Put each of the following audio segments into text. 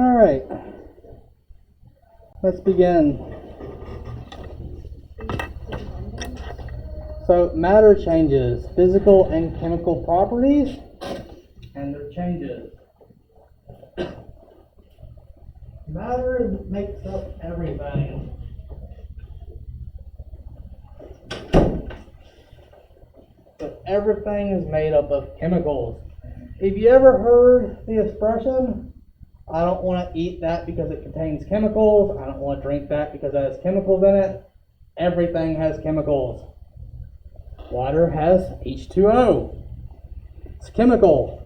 All right, let's begin. So matter changes, physical and chemical properties, and their changes. Matter makes up everything. But everything is made up of chemicals. If you ever heard the expression, I don't want to eat that because it contains chemicals, I don't want to drink that because it has chemicals in it, everything has chemicals. Water has H2O. It's chemical.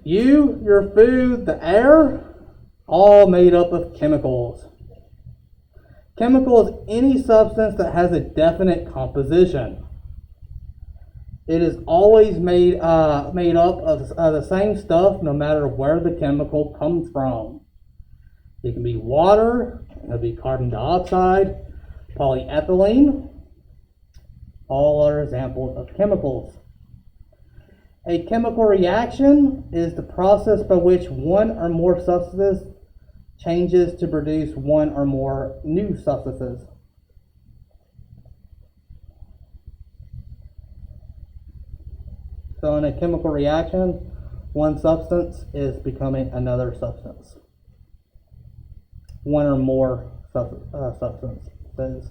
You, your food, the air, all made up of chemicals. Chemical is any substance that has a definite composition. It is always made up of the same stuff no matter where the chemical comes from. It can be water, it can be carbon dioxide, polyethylene. All are examples of chemicals. A chemical reaction is the process by which one or more substances changes to produce one or more new substances. So in a chemical reaction, one substance is becoming another substance. One or more substances.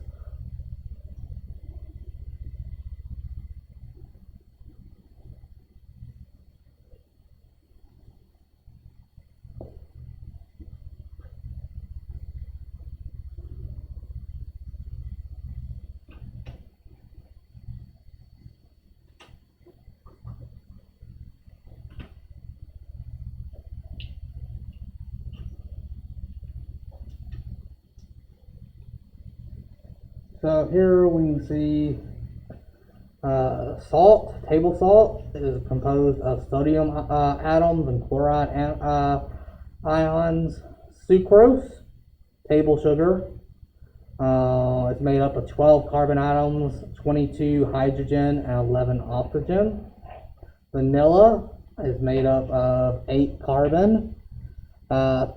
So here we can see salt, table salt, is composed of sodium atoms and chloride ions. Sucrose, table sugar, it's made up of 12 carbon atoms, 22 hydrogen, and 11 oxygen. Vanilla is made up of 8 carbon, 5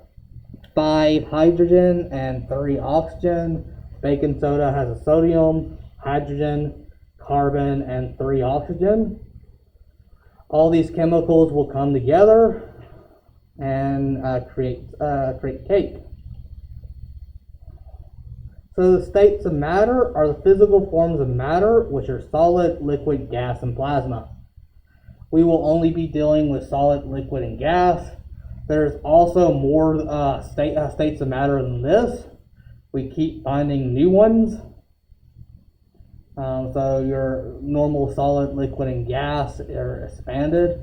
hydrogen, and 3 oxygen. Baking soda has a sodium, hydrogen, carbon, and 3 oxygen. All these chemicals will come together and create cake. So the states of matter are the physical forms of matter, which are solid, liquid, gas, and plasma. We will only be dealing with solid, liquid, and gas. There's also more states of matter than this. We keep finding new ones. So your normal solid, liquid, and gas are expanded.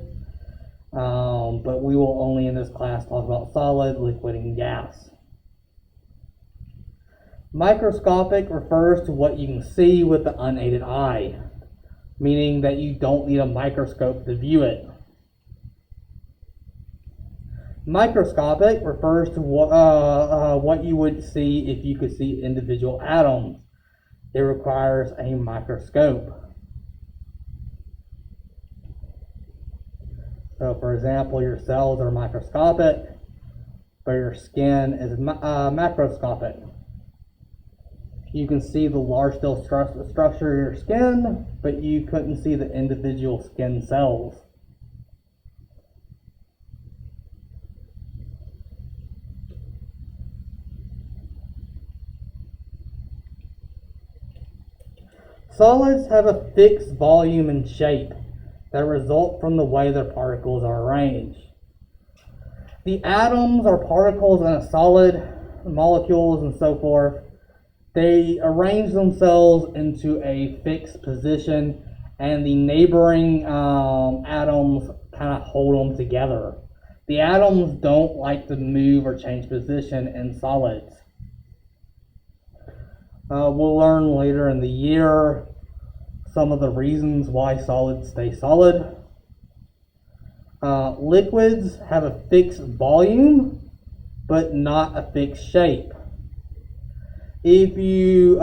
But we will only in this class talk about solid, liquid, and gas. Microscopic refers to what you can see with the unaided eye, meaning that you don't need a microscope to view it. Microscopic refers to what you would see if you could see individual atoms. It requires a microscope. So for example, your cells are microscopic, but your skin is macroscopic. You can see the large-scale structure of your skin, but you couldn't see the individual skin cells. Solids have a fixed volume and shape that result from the way their particles are arranged. The atoms or particles in a solid, molecules and so forth, they arrange themselves into a fixed position, and the neighboring atoms kind of hold them together. The atoms don't like to move or change position in solids. We'll learn later in the year some of the reasons why solids stay solid. Liquids have a fixed volume, but not a fixed shape. If you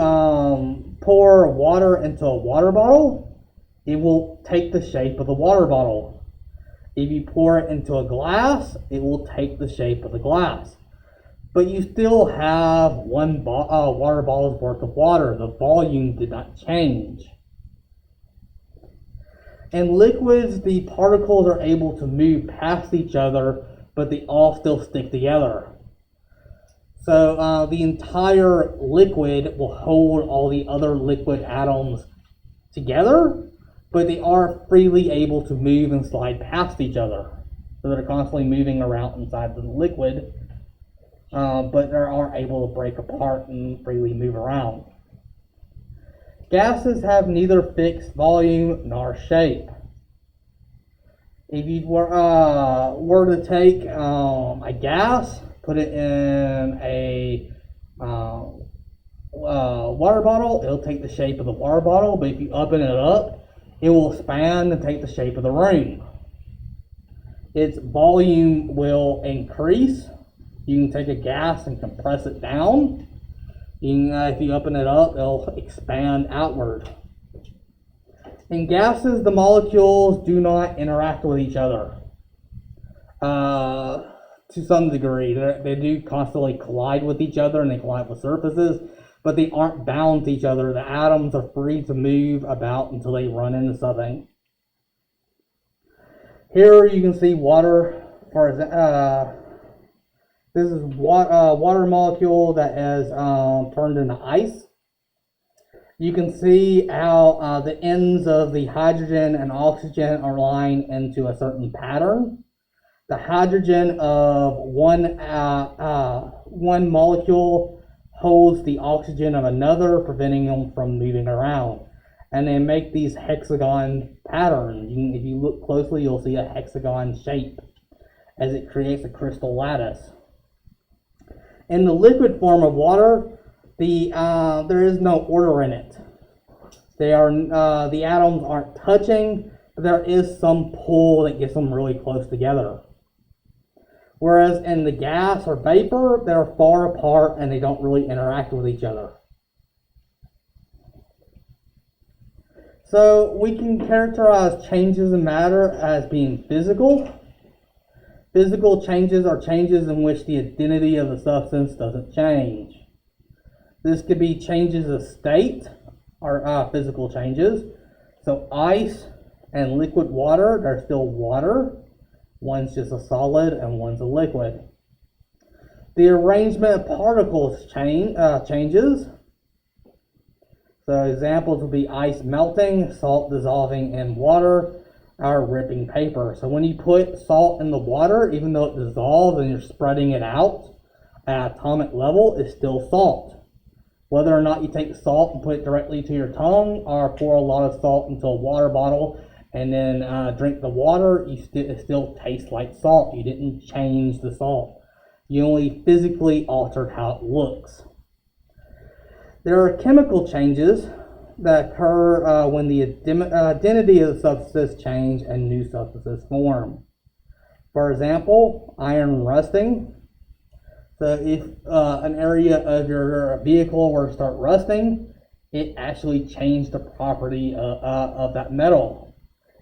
pour water into a water bottle, it will take the shape of the water bottle. If you pour it into a glass, it will take the shape of the glass. But you still have one water bottle's worth of water. The volume did not change. In liquids, the particles are able to move past each other, but they all still stick together. So the entire liquid will hold all the other liquid atoms together, but they are freely able to move and slide past each other. So they're constantly moving around inside the liquid, but they are able to break apart and freely move around. Gases have neither fixed volume nor shape. If you were to take a gas, put it in a water bottle, it'll take the shape of the water bottle, but if you open it up, it will expand and take the shape of the room. Its volume will increase. You can take a gas and compress it down. If you open it up, it'll expand outward. In gases, the molecules do not interact with each other. To some degree, they do constantly collide with each other and they collide with surfaces, but they aren't bound to each other. The atoms are free to move about until they run into something. Here you can see water. This is water molecule that has turned into ice. You can see how the ends of the hydrogen and oxygen are lined into a certain pattern. The hydrogen of one molecule holds the oxygen of another, preventing them from moving around. And they make these hexagon patterns. If you look closely, you'll see a hexagon shape as it creates a crystal lattice. In the liquid form of water, there is no order in it. The atoms aren't touching, but there is some pull that gets them really close together. Whereas in the gas or vapor, they're far apart and they don't really interact with each other. So we can characterize changes in matter as being physical. Physical changes are changes in which the identity of the substance doesn't change. This could be changes of state, or physical changes. So ice and liquid water, they're still water. One's just a solid and one's a liquid. The arrangement of particles changes. So examples would be ice melting, salt dissolving in water, or ripping paper. So when you put salt in the water, even though it dissolves and you're spreading it out at atomic level, it's still salt. Whether or not you take salt and put it directly to your tongue, or pour a lot of salt into a water bottle and then drink the water, it still tastes like salt. You didn't change the salt. You only physically altered how it looks. There are chemical changes that occur when the identity of the substances change and new substances form. For example, iron rusting. So if an area of your vehicle were to start rusting, it actually changed the property of that metal.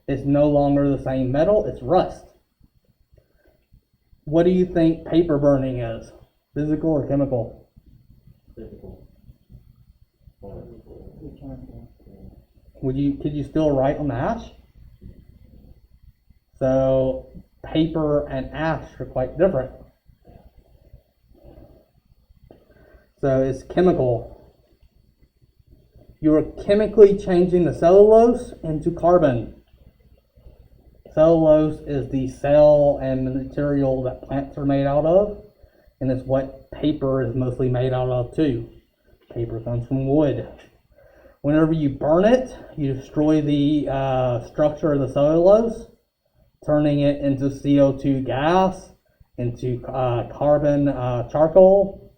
It's no longer the same metal, it's rust. What do you think paper burning is? Physical or chemical? Physical. Could you still write on the ash? So paper and ash are quite different. So it's chemical. You are chemically changing the cellulose into carbon. Cellulose is the cell and the material that plants are made out of, and it's what paper is mostly made out of too. Paper comes from wood. Whenever you burn it, you destroy the structure of the cellulose, turning it into CO2 gas, into carbon charcoal,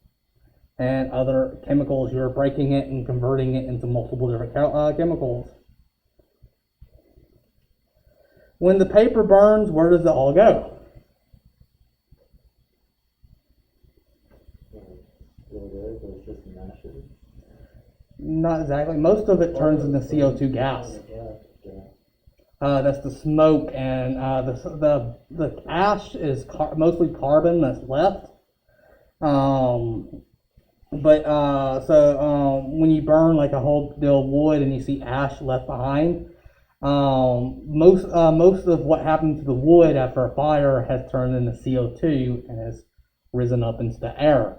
and other chemicals. You're breaking it and converting it into multiple different chemicals. When the paper burns, where does it all go? Not exactly. Most of it turns into CO2 gas. That's the smoke, and the ash is mostly carbon that's left. When you burn like a whole deal of wood and you see ash left behind, most of what happened to the wood after a fire has turned into CO2 and has risen up into the air.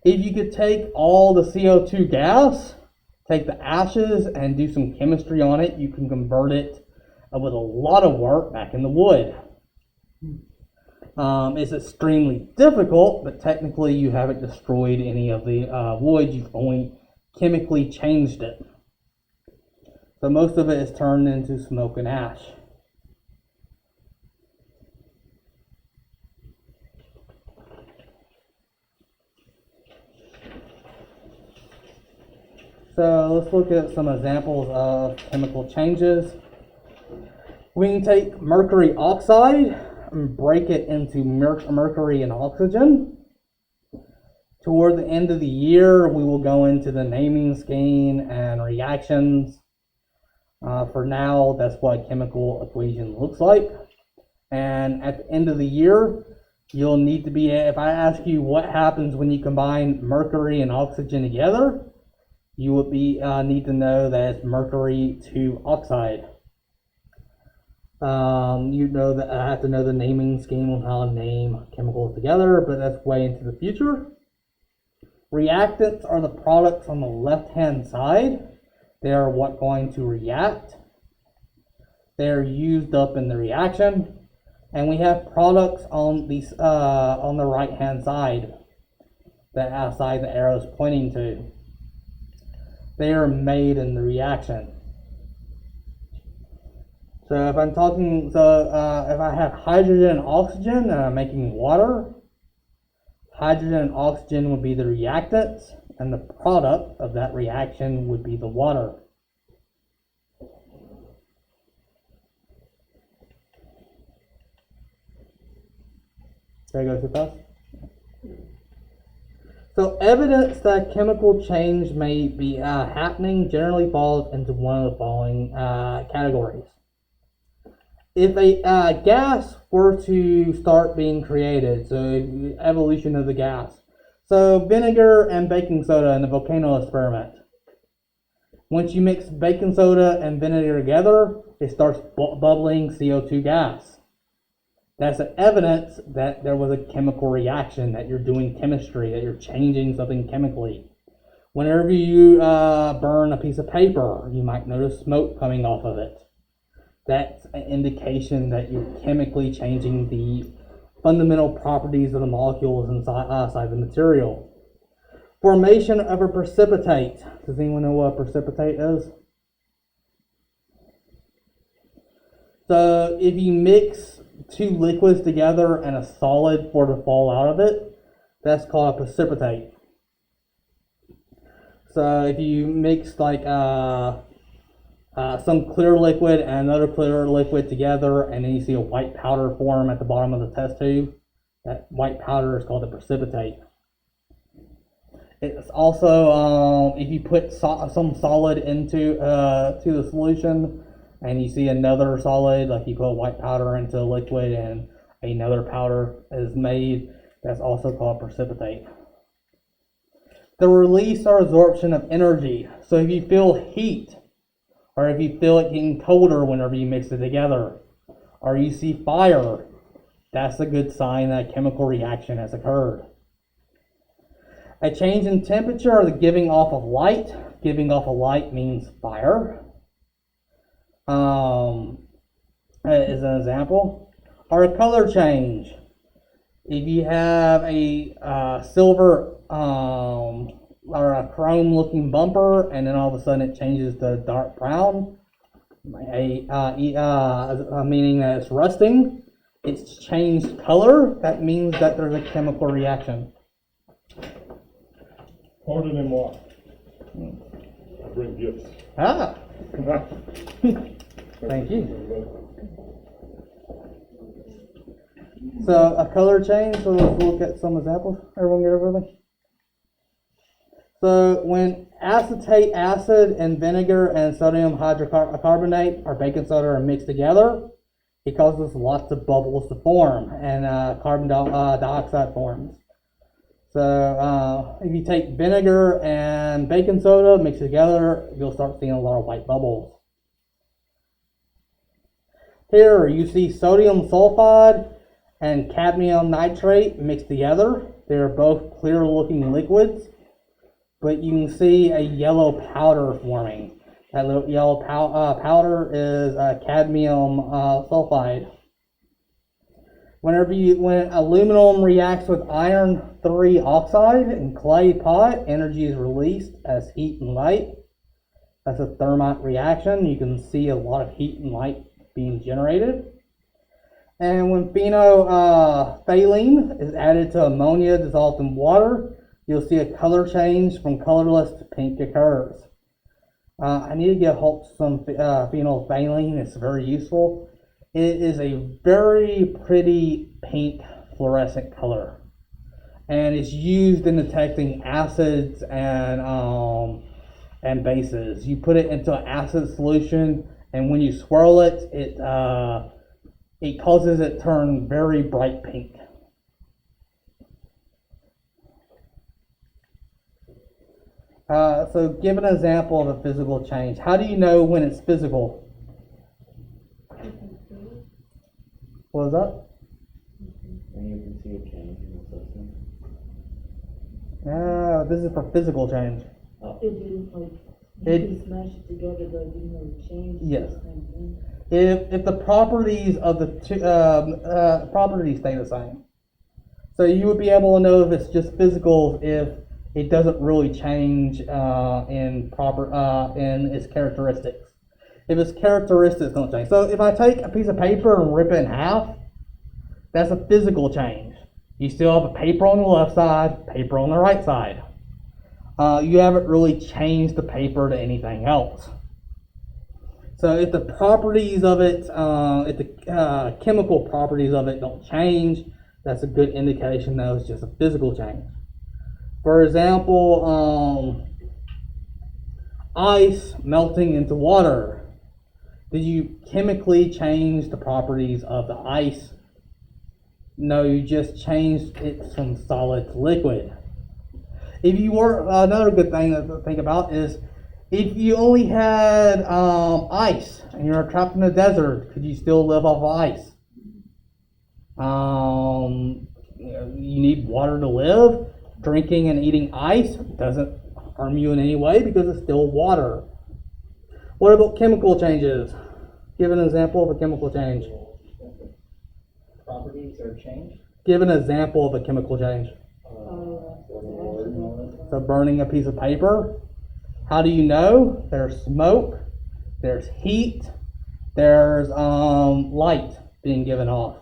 If you could take all the CO2 gas, take the ashes and do some chemistry on it, you can convert it with a lot of work back into wood. It's extremely difficult, but technically you haven't destroyed any of the wood, you've only chemically changed it. So most of it is turned into smoke and ash. So let's look at some examples of chemical changes. We can take mercury oxide and break it into mercury and oxygen. Toward the end of the year, we will go into the naming scheme and reactions. For now, that's what a chemical equation looks like. And at the end of the year, you'll need to be, if I ask you what happens when you combine mercury and oxygen together, you would need to know that it's mercury to oxide. You know that I have to know the naming scheme on how to name chemicals together, but that's way into the future. Reactants are the products on the left-hand side. They are what's going to react. They are used up in the reaction, and we have products on the right-hand side. That side the arrow is pointing to. They are made in the reaction. So if I'm talking, if I have hydrogen and oxygen and I'm making water, hydrogen and oxygen would be the reactants, and the product of that reaction would be the water. There I go too fast. So evidence that chemical change may be happening generally falls into one of the following categories. If a gas were to start being created, so evolution of the gas, so vinegar and baking soda in the volcano experiment. Once you mix baking soda and vinegar together, it starts bubbling CO2 gas. That's an evidence that there was a chemical reaction, that you're doing chemistry, that you're changing something chemically. Whenever you burn a piece of paper, you might notice smoke coming off of it. That's an indication that you're chemically changing the fundamental properties of the molecules inside the material. Formation of a precipitate. Does anyone know what a precipitate is? So if you mix two liquids together and a solid for to fall out of it, that's called a precipitate. So if you mix like some clear liquid and another clear liquid together, and then you see a white powder form at the bottom of the test tube, that white powder is called a precipitate. It's also, if you put some solid into to the solution, and you see another solid, like you put white powder into a liquid and another powder is made, that's also called precipitate. The release or absorption of energy. So if you feel heat, or if you feel it getting colder whenever you mix it together, or you see fire, that's a good sign that a chemical reaction has occurred. A change in temperature or the giving off of light. Giving off of light means fire. Is an example. Or a color change. If you have a silver or a chrome looking bumper and then all of a sudden it changes to dark brown, meaning that it's rusting, it's changed color, that means that there's a chemical reaction. Harder than what? I bring gifts. Ah! Thank you. So a color change, so let's look at some examples. Everyone get over me? So when acetate acid and vinegar and sodium hydrocarbonate or baking soda are mixed together, it causes lots of bubbles to form and carbon dioxide forms. So if you take vinegar and baking soda, mix it together, you'll start seeing a lot of white bubbles. Here you see sodium sulfide and cadmium nitrate mixed together. They're both clear looking liquids, but you can see a yellow powder forming. That little yellow powder is cadmium sulfide. When aluminum reacts with iron 3 oxide in clay pot, energy is released as heat and light. That's a thermite reaction. You can see a lot of heat and light being generated. And when phenolphthalein is added to ammonia dissolved in water, you'll see a color change from colorless to pink occurs. I need to get hold of some phenolphthalein. It's very useful. It is a very pretty pink fluorescent color, and it's used in detecting acids and bases. You put it into an acid solution, and when you swirl it, it causes it to turn very bright pink. So give an example of a physical change. How do you know when it's physical? What was that? And you can see a change in the substance. This is for physical change. It is like you can smash it together, but you know, change. Yes. If the properties of the two properties stay the same, so you would be able to know if it's just physical if it doesn't really change in its characteristics. If its characteristics don't change. So if I take a piece of paper and rip it in half, that's a physical change. You still have a paper on the left side, paper on the right side. You haven't really changed the paper to anything else. So if the properties of it, if the chemical properties of it don't change, that's a good indication that it's just a physical change. For example, ice melting into water. Did you chemically change the properties of the ice? No, you just changed it from solid to liquid. If you were, another good thing to think about is if you only had ice and you're trapped in the desert, could you still live off of ice? You need water to live. Drinking and eating ice doesn't harm you in any way because it's still water. What about chemical changes? Give an example of a chemical change. Properties are changed. Give an example of a chemical change. So burning a piece of paper. How do you know? There's smoke, there's heat, there's light being given off.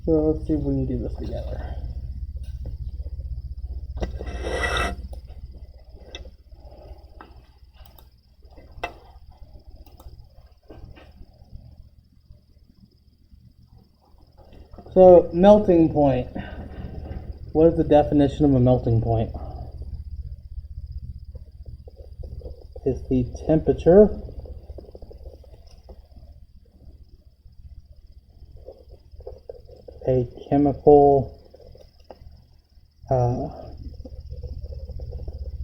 So let's see if we can do this together. So, melting point. What is the definition of a melting point? It's the temperature a chemical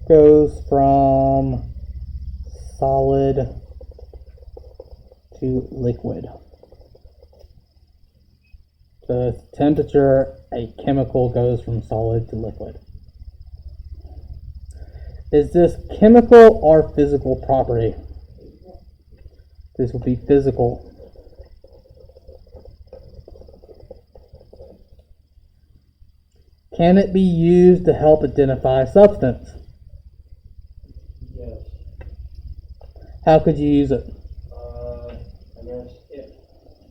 goes from solid to liquid. The temperature a chemical goes from solid to liquid. Is this chemical or physical property? This will be physical. Can it be used to help identify a substance? Yes. How could you use it? I guess if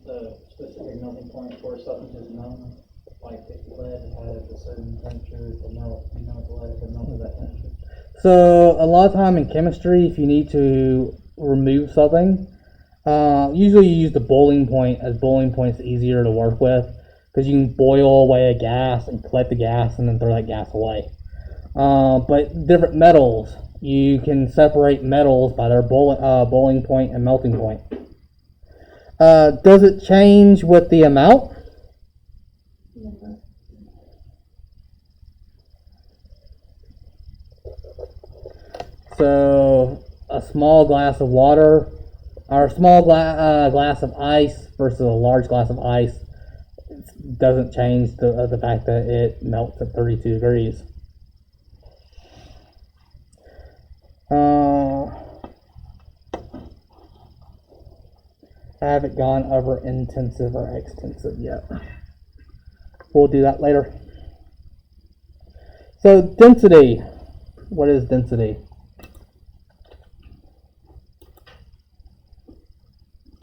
the specific melting point for a substance is known, like if lead had a certain temperature to melt, you know, the lead could melt at that temperature. So a lot of time in chemistry, if you need to remove something, usually you use the boiling point, as boiling point's easier to work with because you can boil away a gas and collect the gas and then throw that gas away. But different metals, you can separate metals by their boiling point and melting point. Does it change with the amount? So a small glass of water, or a small glass of ice versus a large glass of ice doesn't change the fact that it melts at 32 degrees. I haven't gone over intensive or extensive yet. We'll do that later. So density. What is density?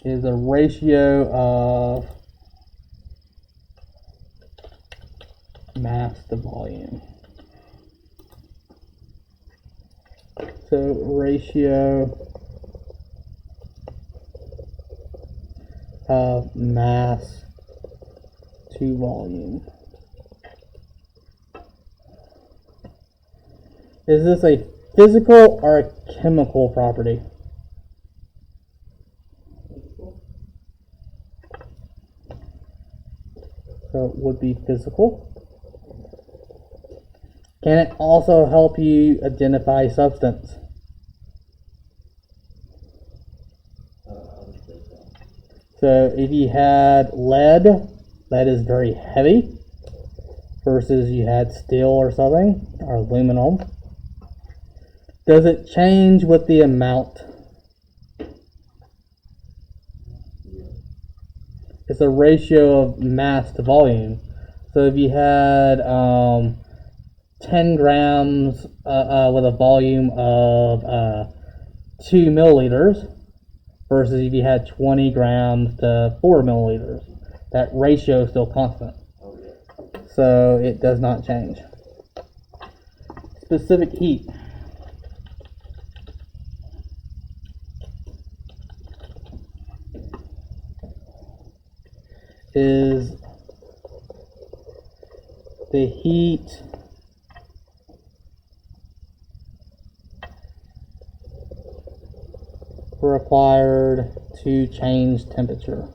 Is a ratio of mass to volume. So ratio of mass to volume. Is this a physical or a chemical property? So it would be physical. Can it also help you identify substance? So if you had lead is very heavy, versus you had steel or something, or aluminum. Does it change with the amount? It's a ratio of mass to volume. So if you had 10 grams with a volume of 2 milliliters versus if you had 20 grams to 4 milliliters, that ratio is still constant. So it does not change. Specific heat. Is the heat required to change temperature?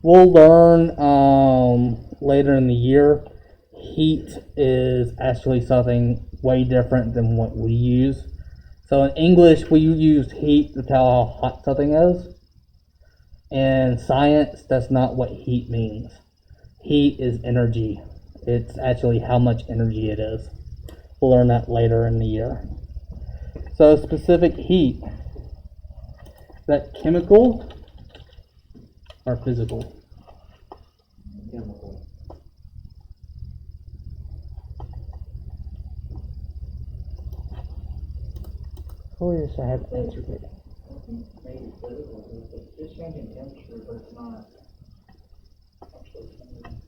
We'll learn later in the year, heat is actually something way different than what we use. So in English, we use heat to tell how hot something is. In science, that's not what heat means. Heat is energy. It's actually how much energy it is. We'll learn that later in the year. So specific heat, is that chemical or physical? Chemical. I wish I had answered it. Maybe physical, it's just changing temperature, but it's not actually changing.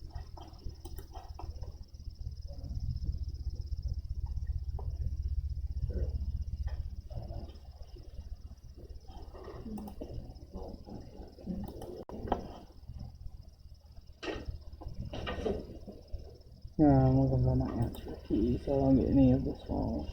No, I'm looking for my answer key, so I don't get any of this wrong.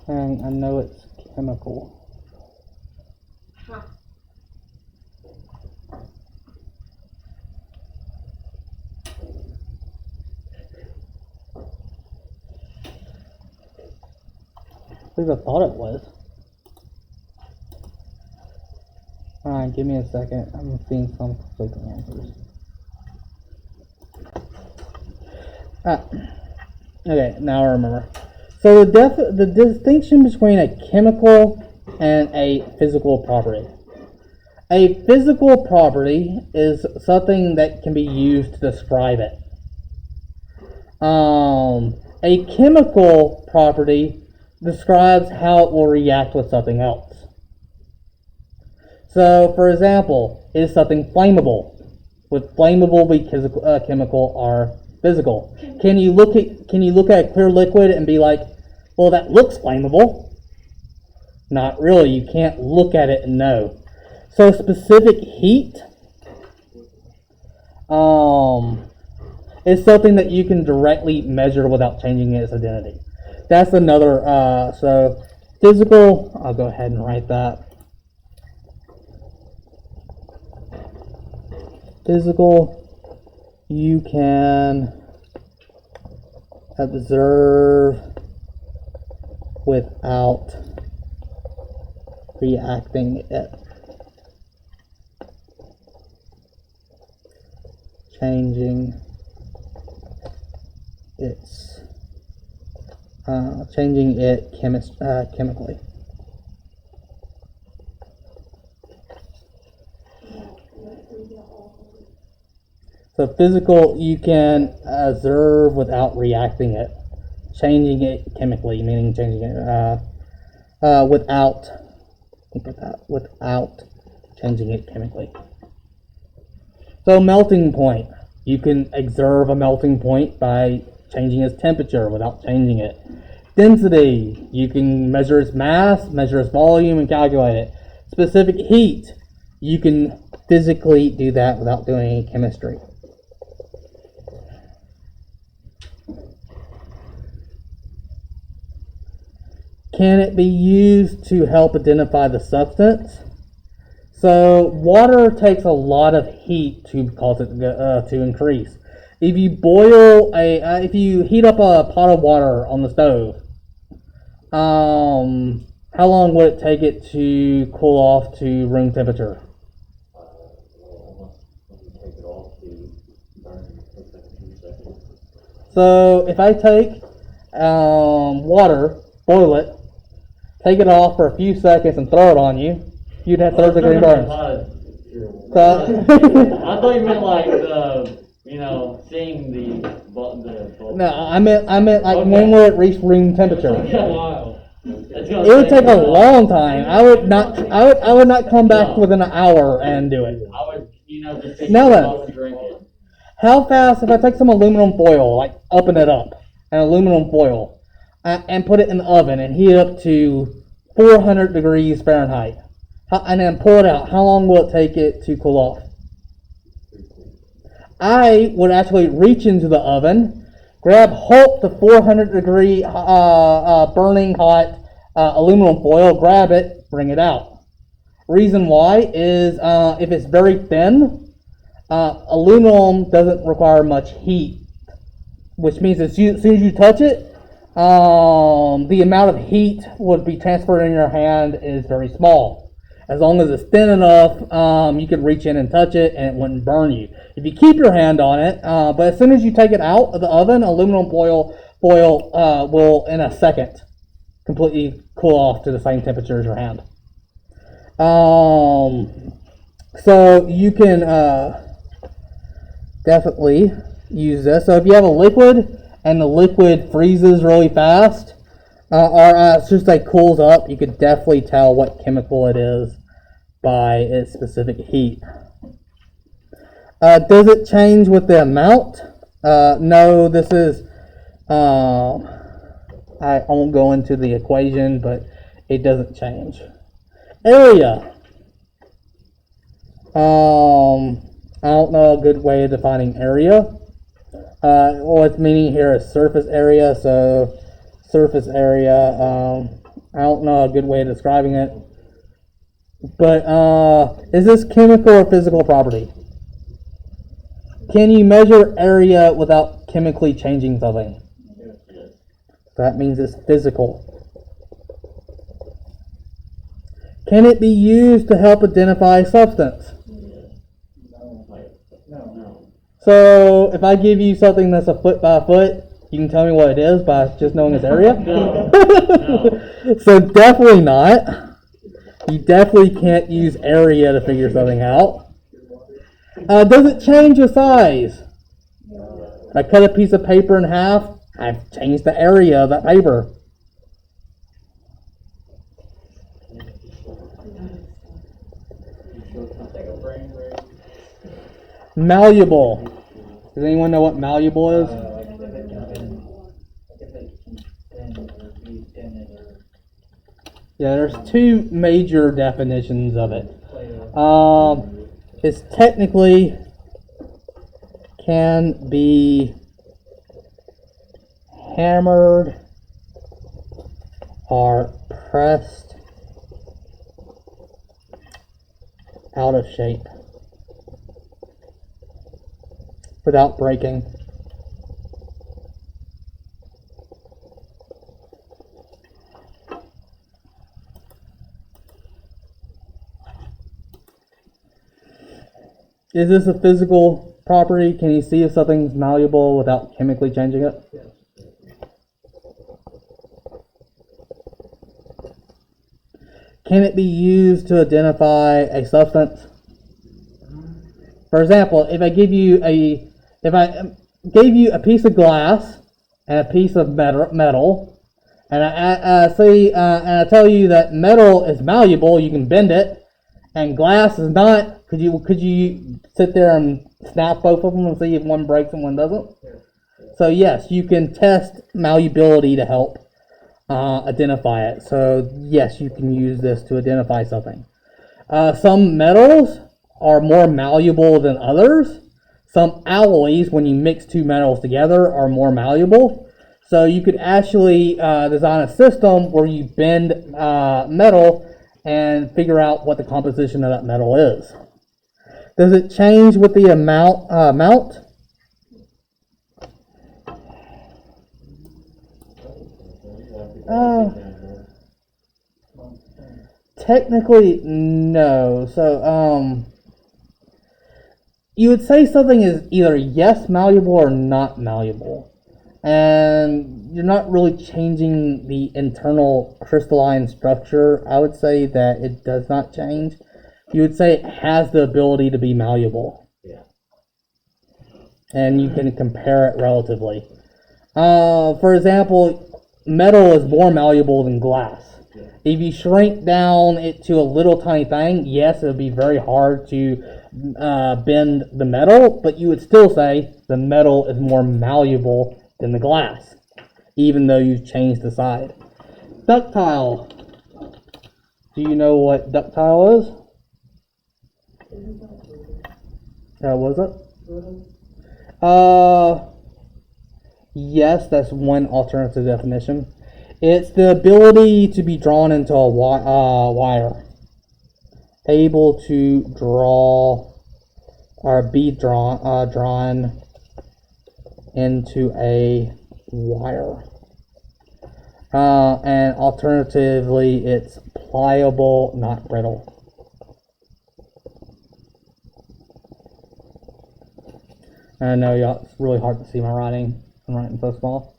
And I know it's chemical. At least I thought it was. Alright, give me a second. I'm seeing some conflicting answers. Okay, now I remember. So the distinction between a chemical and a physical property. A physical property is something that can be used to describe it. A chemical property describes how it will react with something else. So, for example, is something flammable? Would flammable be chemical or physical? Can you look at a clear liquid and be like, well, that looks flammable? Not really. You can't look at it and know. So, specific heat is something that you can directly measure without changing its identity. That's another. So, physical. I'll go ahead and write that. Physical, you can observe without reacting it. Changing it chemically. So physical, you can observe without reacting it, changing it chemically, meaning changing it without changing it chemically. So melting point, you can observe a melting point by changing its temperature without changing it. Density, you can measure its mass, measure its volume, and calculate it. Specific heat, you can physically do that without doing any chemistry. Can it be used to help identify the substance? So water takes a lot of heat to cause it to increase. If you if you heat up a pot of water on the stove, how long would it take it to cool off to room temperature? So if I take water, boil it, take it off for a few seconds and throw it on you, you'd have third-degree burns. So, I thought you meant like seeing the no, I meant like Okay. when will it reach room temperature? Wow. It would take a long time. I would not come back within an hour and do it. I would, just take Now it then. off and drink it. How fast, if I take some aluminum foil, like open it up, and aluminum foil, and put it in the oven and heat it up to 400 degrees Fahrenheit, and then pull it out, how long will it take it to cool off? I would actually reach into the oven, grab hold the 400 degree burning hot aluminum foil, grab it, bring it out. Reason why is if it's very thin, aluminum doesn't require much heat, which means as soon as you touch it, the amount of heat would be transferred in your hand is very small. As long as it's thin enough, you could reach in and touch it and it wouldn't burn you. If you keep your hand on it, but as soon as you take it out of the oven, aluminum foil will in a second completely cool off to the same temperature as your hand. So you can definitely use this. So if you have a liquid and the liquid freezes really fast, or it's just like cools up, you could definitely tell what chemical it is by its specific heat. Does it change with the amount? No, this is, I won't go into the equation, but it doesn't change. Area. I don't know a good way of defining area. What's meaning here is surface area, so surface area, I don't know a good way of describing it. But is this chemical or physical property? Can you measure area without chemically changing something? That means it's physical. Can it be used to help identify a substance? No. So if I give you something that's a foot by a foot, you can tell me what it is by just knowing its area? So definitely not. You definitely can't use area to figure something out. Does it change the size? If I cut a piece of paper in half, I've changed the area of that paper. Take a brain break. Malleable. Does anyone know what malleable is? Like if it can bend or be dented or Yeah, there's two major definitions of it. play It's technically can be hammered or pressed out of shape without breaking. Is this a physical property? Can you see if something's malleable without chemically changing it? Can it be used to identify a substance? For example, if I gave you a piece of glass and a piece of metal, and I tell you that metal is malleable, you can bend it, and glass is not. Could you sit there and snap both of them and see if one breaks and one doesn't? So yes, you can test malleability to help identify it. So yes, you can use this to identify something. Some metals are more malleable than others. Some alloys, when you mix two metals together, are more malleable. So you could actually design a system where you bend metal and figure out what the composition of that metal is. Does it change with the amount? Technically, no. So, you would say something is either yes malleable or not malleable. And you're not really changing the internal crystalline structure. I would say that it does not change. You would say it has the ability to be malleable. Yeah. And you can compare it relatively. For example, metal is more malleable than glass. Yeah. If you shrink down it to a little tiny thing, yes, it would be very hard to bend the metal, but you would still say the metal is more malleable than the glass, even though you've changed the side. Ductile. Do you know what ductile is? Was it? Yes, that's one alternative definition. It's the ability to be drawn into a wire. Able to draw or be drawn into a wire. And alternatively, it's pliable, not brittle. I know y'all, it's really hard to see my writing. I'm writing so small.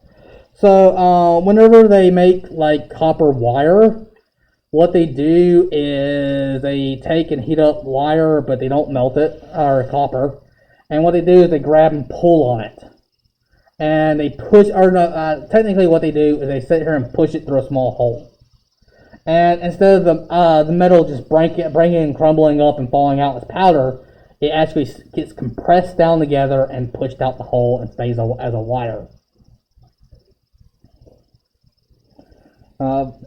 So whenever they make like copper wire, what they do is they take and heat up wire, but they don't melt it, or copper. And what they do is they grab and pull on it. And they push, or technically what they do is they sit here and push it through a small hole. And instead of the metal just breaking and crumbling up and falling out as powder, it actually gets compressed down together and pushed out the hole and stays as a wire.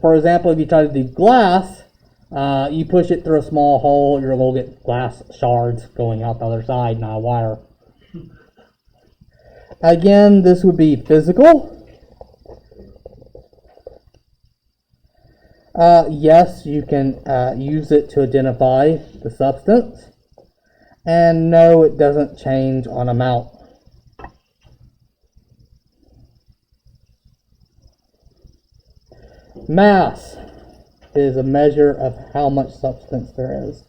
For example, if you try to do glass, you push it through a small hole, you're going to get glass shards going out the other side, not a wire. Again, this would be physical. Yes, you can use it to identify the substance. And no, it doesn't change on amount. Mass is a measure of how much substance there is.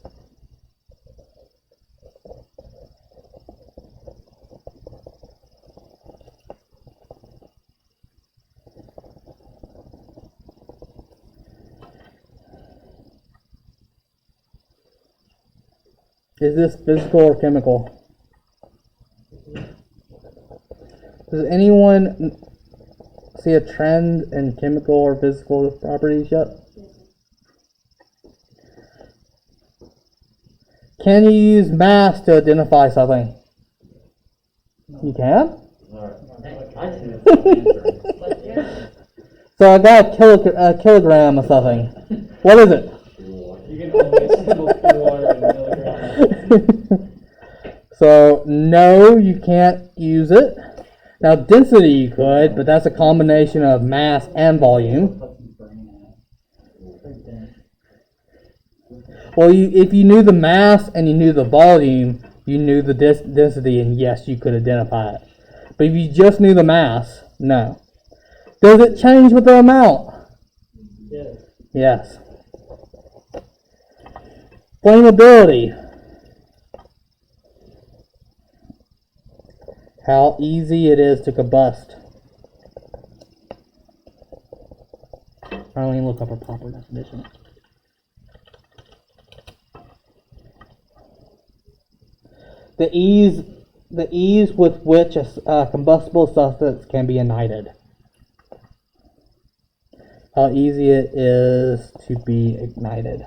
Is this physical or chemical? Does anyone see a trend in chemical or physical properties yet? Can you use mass to identify something? You can? So I got a kilogram of something. What is it? You can always symbol pure water in milligrams. So no, you can't use it. Now density you could, but that's a combination of mass and volume. Well, if you knew the mass and you knew the volume, you knew the density, and yes, you could identify it. But if you just knew the mass, no. Does it change with the amount? Yes. Yes. Flammability. How easy it is to combust. I don't even look up a proper definition. The ease with which a combustible substance can be ignited. How easy it is to be ignited.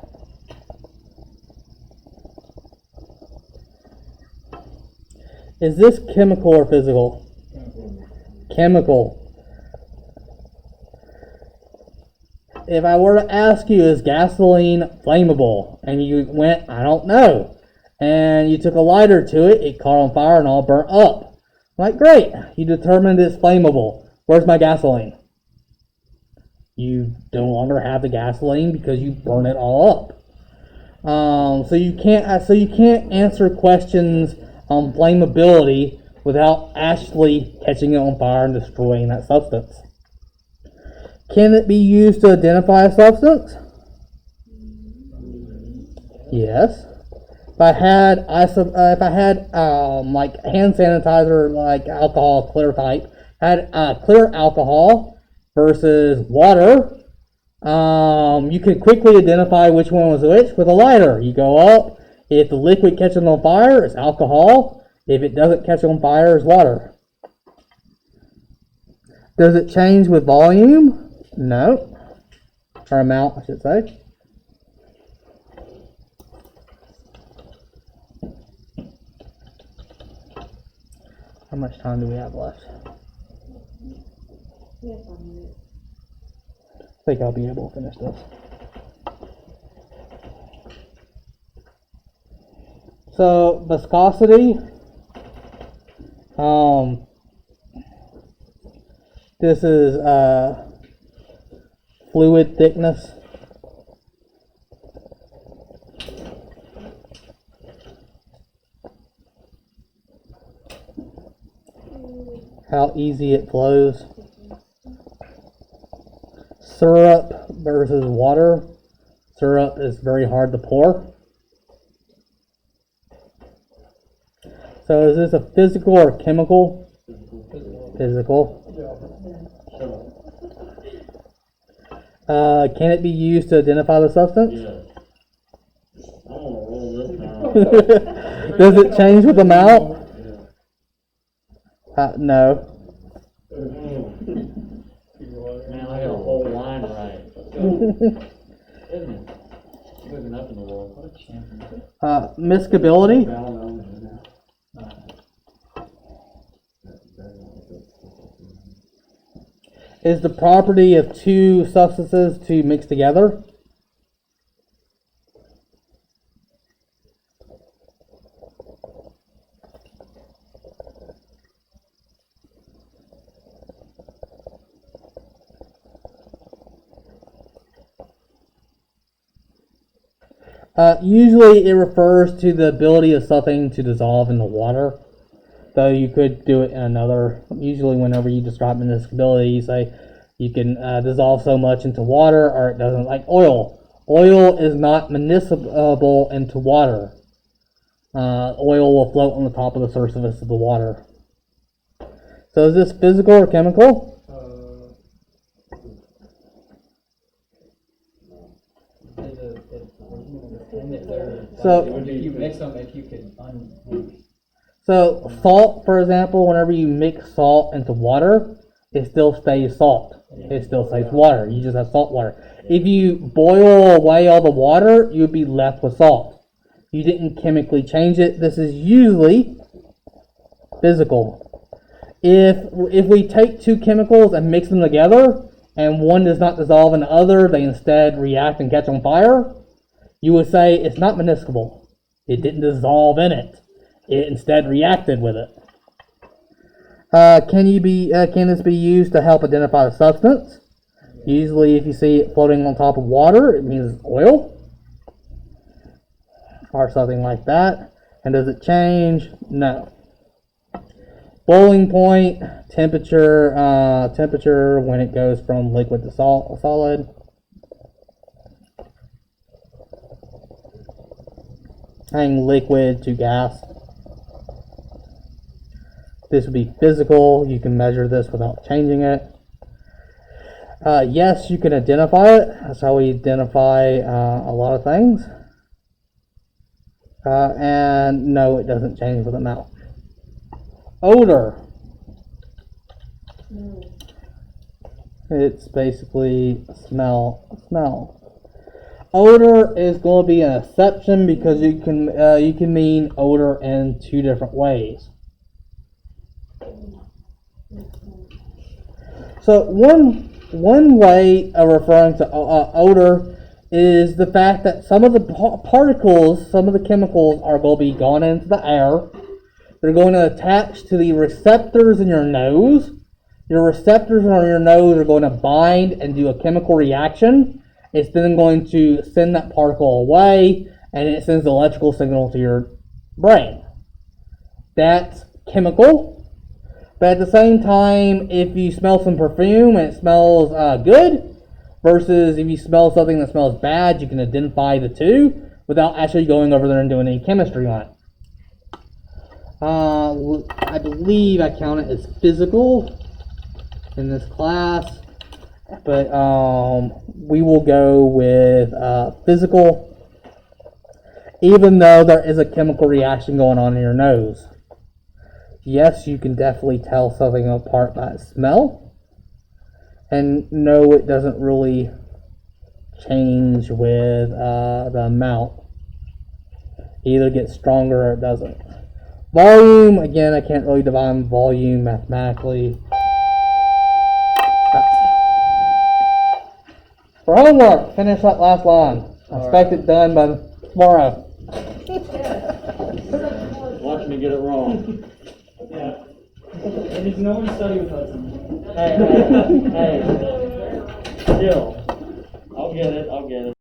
Is this chemical or physical? Chemical. If I were to ask you, is gasoline flammable? And you went, I don't know. And you took a lighter to it, it caught on fire and all burnt up. I'm like, great, you determined it's flammable. Where's my gasoline? You no longer have the gasoline because you burn it all up. So you can't answer questions on flammability without actually catching it on fire and destroying that substance. Can it be used to identify a substance? Yes. If I had like hand sanitizer, like alcohol clear type, had clear alcohol versus water, you could quickly identify which one was which with a lighter. You go up. If the liquid catches on fire, it's alcohol. If it doesn't catch on fire, it's water. Does it change with volume? No. Or amount, I should say. How much time do we have left? Yeah, 5 minutes. I think I'll be able to finish this. So, viscosity. This is fluid thickness. How easy it flows. Syrup versus water. Syrup is very hard to pour. So is this a physical or chemical? Physical. Can it be used to identify the substance? Does it change with amount? No. Man, I got a whole line right. Isn't it? Moving up in the world. What a champion. Miscibility. Is the property of two substances to mix together? Usually it refers to the ability of something to dissolve in the water. Though you could do it in another, usually whenever you describe miscibility, you say you can dissolve so much into water, or it doesn't, like oil. Oil is not miscible into water. Oil will float on the top of the surface of the water. So is this physical or chemical? So If you mix them, if you could So salt, for example, whenever you mix salt into water, it still stays salt. It still stays water. You just have salt water. If you boil away all the water, you'd be left with salt. You didn't chemically change it. This is usually physical. If we take two chemicals and mix them together, and one does not dissolve in the other, they instead react and catch on fire, you would say it's not miscible. It didn't dissolve in it. It instead reacted with it. Can this be used to help identify the substance? Usually, if you see it floating on top of water, it means it's oil or something like that. And does it change? No. Boiling point, temperature when it goes from liquid to solid. And liquid to gas. This would be physical. You can measure this without changing it. Yes, you can identify it. That's how we identify a lot of things. And no, it doesn't change with the melt. Odor. It's basically smell. Odor is going to be an exception because you can mean odor in two different ways. So one way of referring to odor is the fact that some of the particles, some of the chemicals are going to be gone into the air. They're going to attach to the receptors in your nose. Your receptors on your nose are going to bind and do a chemical reaction. It's then going to send that particle away, and it sends an electrical signal to your brain. That's chemical. But at the same time, if you smell some perfume and it smells good, versus if you smell something that smells bad, you can identify the two without actually going over there and doing any chemistry on it. I believe I count it as physical in this class, but we will go with physical, even though there is a chemical reaction going on in your nose. Yes, you can definitely tell something apart by smell, and no, it doesn't really change with the amount. It either gets stronger or it doesn't. Volume, again, I can't really define volume mathematically. For homework, finish that last line. I expect it done by tomorrow. Watch me get it wrong. Yeah. It is no one study with Hudson. Hey, still, I'll get it.